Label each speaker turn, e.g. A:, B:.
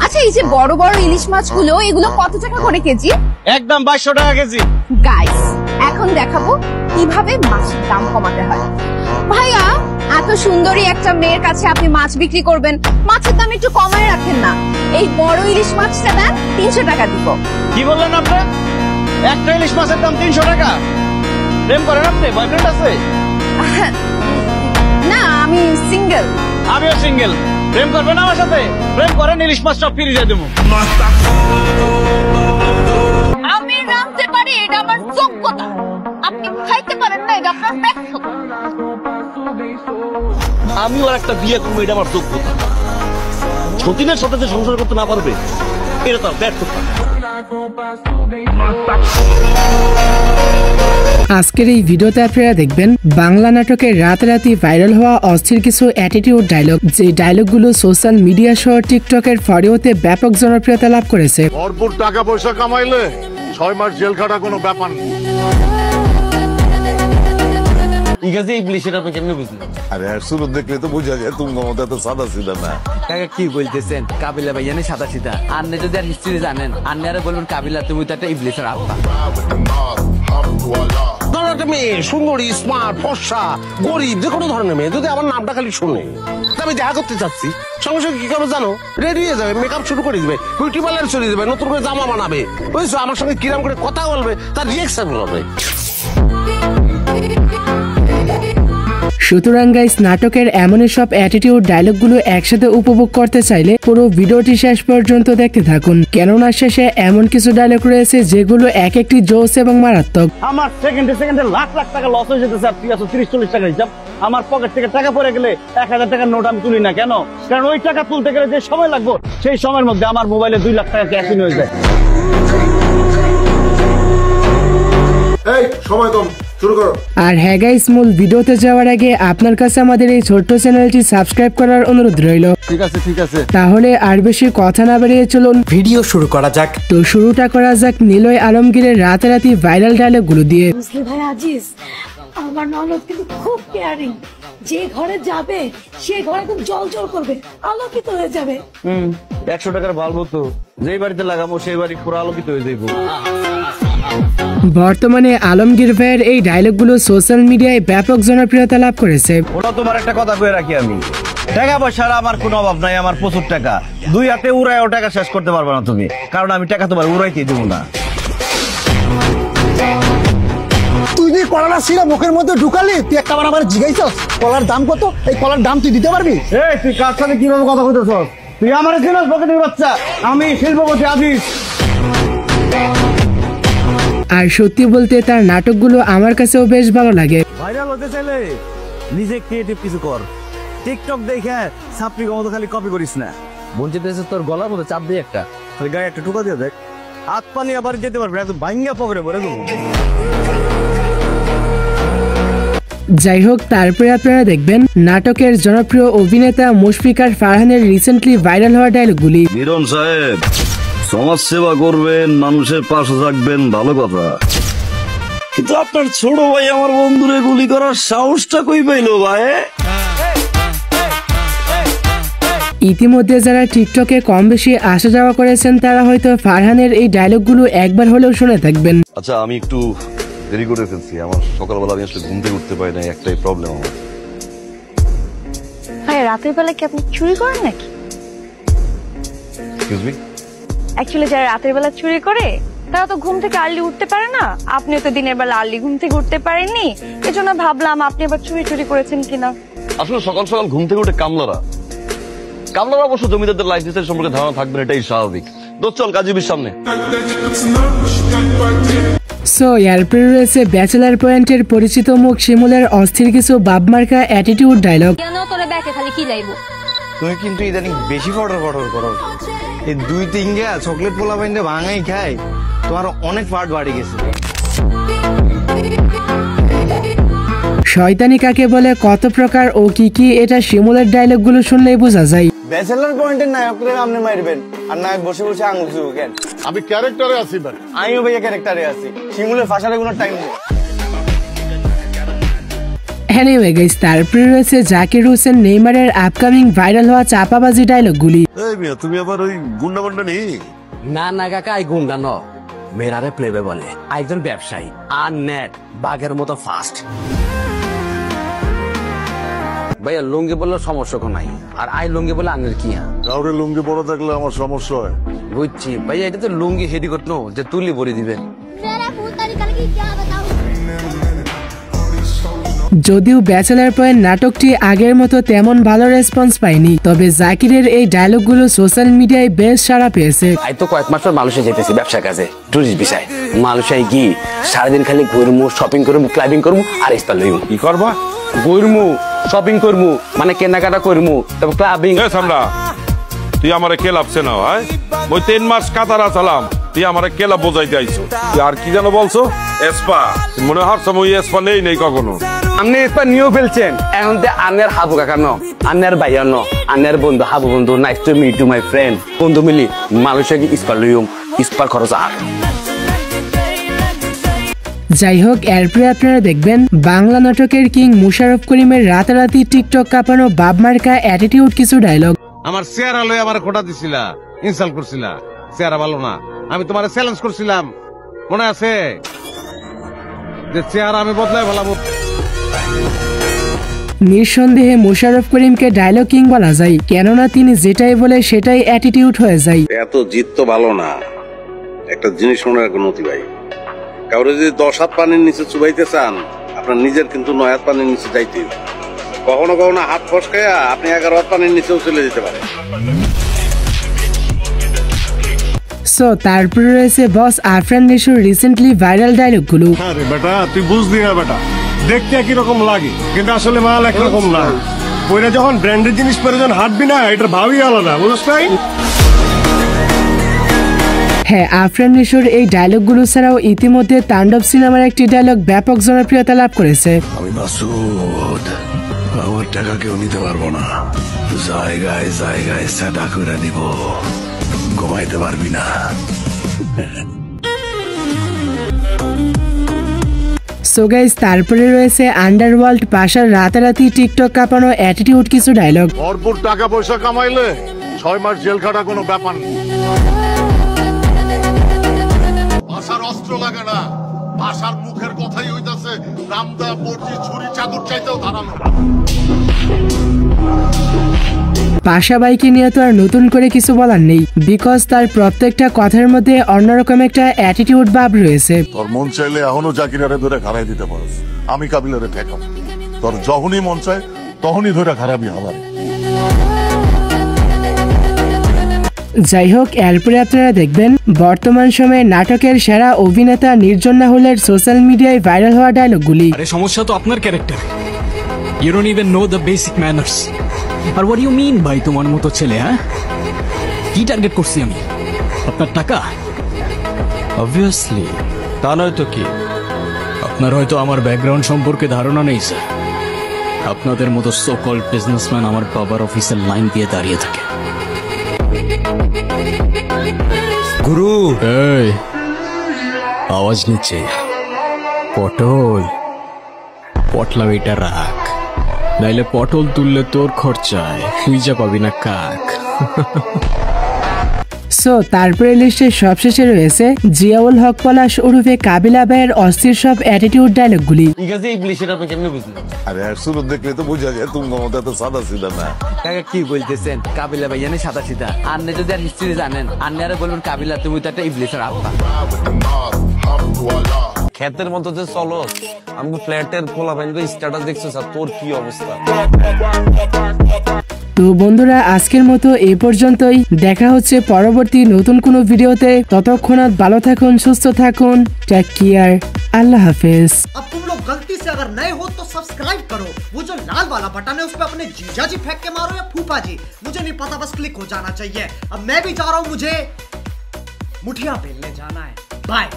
A: আচ্ছা, এই যে বড় বড় ইলিশ মাছগুলো, এগুলো কত টাকা করে কেজি?
B: একদম 2200 টাকা কেজি।
A: গাইস, এখন দেখাবো কিভাবে মাছের দাম কমাতে হয়। ভাইয়া, এত সুন্দরী একটা মেয়ের কাছে আপনি মাছ বিক্রি করবেন, মাছের দাম একটু কমায় রাখেন না। এই বড় ইলিশ মাছটা দেন, 300 টাকা দিব।
B: কি বললেন আপনি? একটা ইলিশ মাছের দাম 300 টাকা? প্রেম করেন আপনি? বয়ফ্রেন্ড আছে?
A: না, আমি সিঙ্গেল।
B: আমিও সিঙ্গেল। প্রেম করবেন আমার সাথে? প্রেম করেন, ইলিশ মাছ সব ফিরে দেবো।
A: আমি নামতে পারি, এটা আমার যোগ্যতা। আপনি খাইতে পারেন না, এটা আপনার ব্যর্থতা।
C: আমিও একটা বিয়ে করবো, এটা আমার যোগ্যতা। সতীনের সাথে যে সংসার করতে না পারবে, এটা তার ব্যর্থতা।
D: আজকের এই ভিডিওতে আপনারা দেখবেন বাংলা নাটকের রাতারাতি ভাইরাল হওয়া অস্থির কিছু অ্যাটিটিউড ডায়লগ, যে ডায়লগগুলো সোশ্যাল মিডিয়া সহ টিকটকের ফরিওতে ব্যাপক জনপ্রিয়তা লাভ করেছে।
E: ভরপুর টাকা পয়সা কামাইলে 6 মাস জেল খাটা কোনো ব্যাপার না।
C: ঠিক আছে, ইবলিশ এটা আপনি কেমনে বুঝলেন?
E: আরে শুরু দেখলে তো বুঝা যায় তুমি মমতা তো সাদা সিধা না।
F: কাকা কি বলতেছেন? কাবিলা ভাইয়া নেই সাদা সিধা। আপনি যদি আর হিস্ট্রি জানেন, আপনি আরে বলবেন কাবিলা তুমি তো একটা ইবলিশের আত্মা।
G: মেয়ে সুন্দরী, স্মার্ট, ফর্সা, গরিব, যে কোনো ধরনের মেয়ে যদি আমার নামটা খালি শুনে, আমি দেখা করতে চাচ্ছি, সঙ্গে সঙ্গে কি করবে জানো? রেডি হয়ে যাবে, মেকআপ শুরু করে দিবে, বিউটি পার্লার চলে যাবে, নতুন করে জামা বানাবে, বুঝছো? আমার সঙ্গে কিরাম করে কথা বলবে, তার রিয়েকশন হবে।
D: সুতরাং গাইস, নাটকের এমনই সব অ্যাটিটিউড ডায়লগগুলো একসাথে উপভোগ করতে চাইলে পুরো ভিডিওটি শেষ পর্যন্ত দেখতে থাকুন, কেননা শেষে এমন কিছু ডায়লগ রয়েছে যেগুলো এক একটি জোস এবং মারাত্মক।
B: আমার সেকেন্ডে সেকেন্ডে লাখ লাখ টাকা লস হয়ে যেতেছে, আর তুই আছো 30-40 টাকা হিসাব। আমার পকেট থেকে টাকা পড়ে গেলে 1000 টাকার নোট আমি তুলি না কেন? কারণ ওই টাকা তুলতে গেলে যে সময় লাগবে, সেই সময়ের মধ্যে আমার মোবাইলে 2 লাখ টাকা ক্যাশ ইন হয়ে যায়।
E: এই সময় কম, শুরু করো।
D: আর হ্যাঁ গাইস, মূল ভিডিওতে যাওয়ার আগে আপনার কাছে আমাদের এই ছোট্ট চ্যানেলটি সাবস্ক্রাইব করার অনুরোধ রইল।
B: ঠিক আছে ঠিক আছে,
D: তাহলে আর বেশি কথা না বাড়িয়ে চলুন
F: ভিডিও শুরু করা যাক।
D: তো শুরুটা করা যাক নিলয় আলমগীরের রাতারাতি ভাইরাল ডায়লগগুলো দিয়ে।
H: বুঝলি ভাই আজিজ, আমার ননদ কিন্তু খুব কেয়ারিং। যে ঘরে যাবে সে ঘরে খুব জল জল করবে, আলোকিত হয়ে যাবে।
B: 100 টাকার বাল্ব তো যেই বাড়িতে লাগাবো সেই বাড়ি পুরো আলোকিত হয়ে যাইব।
D: বর্তমানে আলমগীর ভাইয়ের এই ডায়লগগুলো সোশ্যাল মিডিয়ায় ব্যাপক জনপ্রিয়তা লাভ করেছে।
B: ওটা তোমার একটা কথা কয়ে রাখি, আমি টাকা পয়সার আমার কোনো অভাব নাই, আমার প্রচুর টাকা। 2 হাতে উড়ায়ও টাকা শেষ করতে পারবে না তুমি, কারণ আমি টাকা তোমার উড়াইতে দেবো না।
I: তুই যে কলাটা ছিঁড়ে মুখের মধ্যে ঢুকালি, তুই একটা বার আমার জিজ্ঞাসা কলার দাম কত? এই কলার দাম তুই দিতে পারবি?
B: এই তুই কার সাথে কিভাবে কথা বলতেছ? তুই আমার চিনস পকেটের বাচ্চা? আমি শিল্পপতি আজিজ।
D: আর সত্যি বলতে তার নাটকগুলো আমার কাছেও বেশ ভালো লাগে।
B: ভাইরাল হতে চাইলে নিজে ক্রিয়েটিভ কিছু কর। টিকটক দেখে সাপড়ি মতো খালি কপি করিস না।
F: বঞ্চিত তোর গলার মধ্যে চাপ দিয়ে একটা
B: গায়ে একটা টুকা দিয়ে দেখ, হাত পানি আবার যেতে পারবে, একদম ভাঙ্গা পকেটে পড়ে দেবো।
D: যাই হোক, তারপরে আপনারা দেখবেন নাটকের জনপ্রিয় অভিনেতা মুশফিকার ফারহানের রিসেন্টলি ভাইরাল হওয়া ডায়লগগুলি।
C: মিরন সাহেব, সমাজ সেবা করবেন, মানুষের পাশে থাকবেন, ভালো কথা, কিন্তু আপনার ছোট ভাই আমার বন্ধুরে গুলি করার সাহসটা কই পাইলো ভাই?
D: ইতিমধ্যে যারা টিকটকে কম বেশি আসা যাওয়া করেছেন তারা হয়তো ফারহানের এই ডায়লগগুলো একবার হলেও শুনে থাকবেন।
C: আচ্ছা, আমি একটু দেরি করে ফেলছি, আমার সকালবেলা আমি আসলে ঘুম থেকে উঠতে পারি না, একটাই প্রবলেম আমার।
J: হ্যাঁ, রাতের বেলা কি আপনি চুরি করেন নাকি?
C: Excuse me?
J: অ্যাকচুয়ালি যারা রাতের বেলা চুরি করে তারা তো ঘুম থেকে আর্লি উঠতে পারে না। আপনিও তো দিনের বেলা আর্লি ঘুম থেকে উঠতে পারেননি, এজন্য ভাবলাম আপনি আবার চুরি করেছেন কিনা।
C: আসলে সকাল সকাল ঘুম থেকে উঠে কামলারা অবশ্য জমিদারদের লাইফ স্টাইল সম্পর্কে ধারণা থাকবে, এটাই স্বাভাবিক। চল কাজীবির সামনে।
D: সো এরপরে রয়েছে ব্যাচেলার পয়েন্টের পরিচিত মুখ শিমুলের অস্থির কিছু বাপমার্কা অ্যাটিটিউড ডায়লগ।
J: কেন তোরে ব্যাকে খালি কি লাইবো?
F: তুমি কিন্তু ইদানিং বেশি ফটর করো। এই 2-3 গা চকলেট পোলা বাইন্দে ভাঙাই খাই, তোমার অনেক পার্ট বাড়ি গেছে।
D: শয়তানি কাকে বলে, কত প্রকার ও কি কি, এটা শিমুলের ডায়লগগুলো শুনলেই বোঝা যায়।
F: ব্যাচেলার পয়েন্টের নায়করে আপনি মারবেন আর নায়ক বসে বসে আঙুল চুবো কেন?
E: আমি ক্যারেক্টারে আছি ভাই।
F: আমিও ভাইয়া ক্যারেক্টারে আছি, শিমুলের ফাঁসারে কোনো টাইম নেই।
D: এনিওয়ে গাইস, তারপরে রয়েছে জাকির হোসেন নেইমারের আপকামিং ভাইরাল হওয়া চাপাবাজি ডায়লগগুলি।
E: এই মিয়া তুমি আবার ওই গুন্ডা বান্ডা নেই?
K: না না কাকা, আই গুন্ডা ন, মেরারে প্লেবে বলে একজন ব্যবসায়ী আর নেট বাঘের মতো ফাস্ট। ভাইয়া লুঙ্গি বললে সমস্যা নাই, আর আই লুঙ্গি বলে আনের কি?
E: কাউরে লুঙ্গি বড় থাকলে আমার সমস্যা হয়।
K: বুঝছি ভাইয়া, এটা তো লুঙ্গি হেডি করতো যে তুলি ভরে দিবেন।
D: যদিও ব্যাচেলার পয়েন্ট নাটকটি আগের মতো তেমন ভালো রেসপন্স পায়নি, তবে জাকিরের এই ডায়লগগুলো সোশ্যাল মিডিয়ায় বেশ সাড়া পেয়েছে।
K: আই তো কয়েক মাস পর মালয়েশিয়া যেতেছি ব্যবসার কাজে, টুরিস্ট বিষয়। মালয়েশিয়ায় কি সারাদিন খালি ঘুরমু, শপিং করমু, ক্লাইম্বিং করমু আর ইস্তা লইমু।
G: কি করবা?
K: ঘুরমু, শপিং করমু, মানে কেনাকাটা করমু, তারপর ক্লাবিং।
L: তুই আমার কেলাপ চেনা হয়? ওই 3 মাস কাতারা চালাম, তুই আমার কেলাপ বোঝাইতে আইছো। আর কি যেন বলছো? এসপা মনে হচ্ছে ওই এসপা নেই কখনো।
K: আপনি এসপা নিয়েও ফেলছেন, এখন তো আনের হাবু কাকা ন, আনের ভাইয়া ন, আনের বন্ধু হাবু বন্ধু। Nice to meet you my friend. বন্ধু মিলি মালয়েশিয়া কি ইস্পার লইম, ইস্পার খরচ আর।
D: যাই হোক, এরপরে আপনারা দেখবেন বাংলা নাটকের কিং মুশারফ করিমের রাতারাতি টিকটক কাঁপানো বাপ মার্কা অ্যাটিটিউড কিছু ডায়লগ।
G: আমার চেহারা লয়ে আমার খোটা দিছিলা, ইনসাল্ট করছিলা, চেহারা ভালো না। আমি তোমার চ্যালেঞ্জ করছিলাম, মনে আছে? যে চেহারা আমি বদলাই ভালাবো।
D: নিঃসন্দেহে মুশারফ করিমকে ডায়লগ কিং বলা যায়, কেননা তিনি যেটাই বলে সেটাই অ্যাটিটিউড হয়ে যায়।
C: এত জিত তো ভালো না। একটা জিনিস মনে রাখবেন অতি ভাই, কাউরে যদি 10 হাত পানির নিচে চুবাইতে চান, আপনার নিজের কিন্তু 9 হাত পানির নিচে যাইতে হবে। কখনো কখনো হাত ফসকাইয়া আপনি 11 হাত পানির নিচেও চলে যেতে পারেন।
D: সো তারপরে রয়েছে বস আরফান নিশোর রিসেন্টলি ভাইরাল ডায়লগগুলো।
E: আরে বেটা তুই বুঝলি না বেটা, দেখতে একই রকম লাগে কিন্তু আসলে মাল একরকম না। ওইটা যখন ব্র্যান্ডের জিনিস পরে যখন হাঁটবি না, এটার ভাবই আলাদা, বুঝছ নাই?
D: হ্যাঁ, আরফান নিশোর এই ডায়লগগুলো ছাড়াও ইতিমধ্যে তাণ্ডব সিনেমার একটি ডায়লগ ব্যাপক জনপ্রিয়তা লাভ করেছে।
C: আমি মাসুদ, আমার টাকা কেউ নিতে পারবো না, জায়গায় জায়গায় সাদা করে দিব, ঘুমাইতে পারবি না।
D: সো গাইস, তারপরে রয়েছে আন্ডারওয়ার্ল্ড পাশার রাতারাতি টিকটক কাঁপানো অ্যাটিটিউড কিছু ডায়লগ।
E: ভরপুর টাকা পয়সা কামাইলে 6 মাস জেল খাটা কোনো ব্যাপার না। ভাষার অস্ত্র লাগে না, ভাষার মুখের কথাই হইতাছে রামদা বর্জি ছুরি চাদর চাইতেও ধারালো।
D: পাশা বাইকে নিয়ে তো আর নতুন করে কিছু বলার নেই, বিকজ তার প্রত্যেকটা কথার মধ্যে অন্যরকম একটা অ্যাটিটিউড ভাব রয়েছে।
E: তোর মন চাইলে এখনো জাকিরারে ধরে খারাই দিতে পারস, আমি কাবিলারে ঠেকাম। তোর যখনই মন চায় তখনই ধরে খারাপই হবার।
D: যাই হোক, এরপরে আপনারা দেখবেন বর্তমান সময়ে নাটকের সেরা অভিনেতা নির্জন রাহুলের সোশ্যাল মিডিয়ায় ভাইরাল হওয়া ডায়লগগুলি।
M: আরে সমস্যা তো আপনার character, you don't even know the basic manners. আর হোয়াট ইউ মিন ভাই তোমার মতো ছেলে? হ্যাঁ, কি টার্গেট করছি আমি? আপনার টাকা? অবভিয়াসলি, তা নয় তো কি? আপনার হয়তো আমার ব্যাকগ্রাউন্ড সম্পর্কে ধারণা নেই স্যার। আপনাদের মতো সো কল্ড বিজনেসম্যান আমার বাবার অফিসের লাইন দিয়ে দাঁড়িয়ে থাকে। গুরু, এই আওয়াজ নিচ্ছে পটল, পটলা এটা রাখ, নাইলে পটল তুললে তোর খরচায় সুইজা পাবি না কাক।
D: সো তারপরে লিস্টের সবশেষে রয়েছে জিয়াউল হক পলাশ ওরফে কাবিলা ভাইয়ের অস্থির সব অ্যাটিটিউড ডায়লগগুলি।
K: ঠিক আছে, ইংলিশটা আপনি কেমনে বুঝলেন?
E: আরে শুরু দেখলে তো বোঝা যায় তুমি মমতা তো সাদা ছিল না।
K: কাকা কি বলতেছেন? কাবিলা ভাই জানে সাদা সিধা, আন্নে যদি আর হিস্ট্রি জানেন আন্নে আর বলবেন কাবিলা তুমি তো একটা ইবলিশের আত্মা। ক্ষেতের মতো যে চলো, আমি ফ্ল্যাটের পোলা ভাই স্ট্যাটাস দেখছো স্যার, তোর কি অবস্থা?
D: তো বন্ধুরা, আজকের মতো এই পর্যন্তই। দেখা হচ্ছে পরবর্তী নতুন কোনো ভিডিওতে। ততক্ষণ ভালো থাকুন, সুস্থ থাকুন, টেক কেয়ার, আল্লাহ হাফেজ।
N: अब तुम लोग गलती से अगर नए हो तो सब्सक्राइब करो, वो जो लाल वाला बटन है उस पर अपने जीजा जी फेंक के मारो या फूफा जी, मुझे नहीं पता, बस क्लिक हो जाना चाहिए। अब मैं भी जा रहा हूं, मुझे मुठिया बेलने जाना है। बाय।